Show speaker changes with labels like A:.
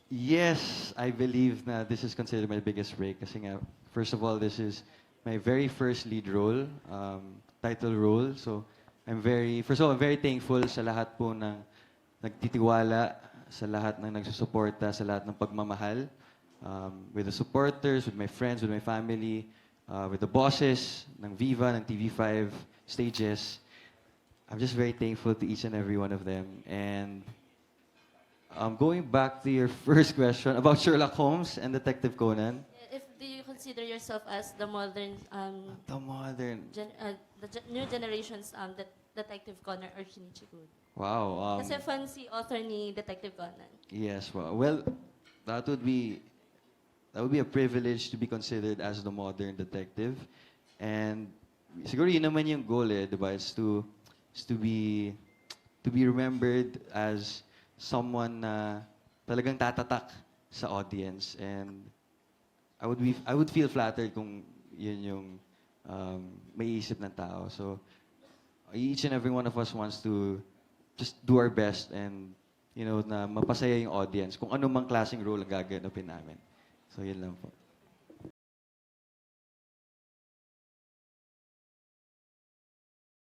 A: Yes, I believe na this is considered my biggest break kasi nga, first of all, this is my very first lead role, title role. So, first of all, I'm very thankful sa lahat po ng nagtitiwala, sa lahat ng nagsusuporta, sa lahat ng pagmamahal. With the supporters, with my friends, with my family, with the bosses ng Viva, ng TV5 stages. I'm just very thankful to each and every one of them. And going back to your first question about Sherlock Holmes and Detective Conan.
B: If do you consider yourself as the modern,
A: The modern.
B: new generation's Detective Conan or Shinichi Good?
A: Wow.
B: Kasi fan si author ni Detective Conan.
A: Yes. Well, that would be a privilege to be considered as the modern detective. And siguro yun naman yung goal eh, diba? It's to be remembered as someone na talagang tatatak sa audience. And I would feel flattered kung yun yung may isip ng tao. So each and every one of us wants to just do our best and na mapasaya yung audience kung ano mang klaseng role ang gaganapin namin. So yun lang po.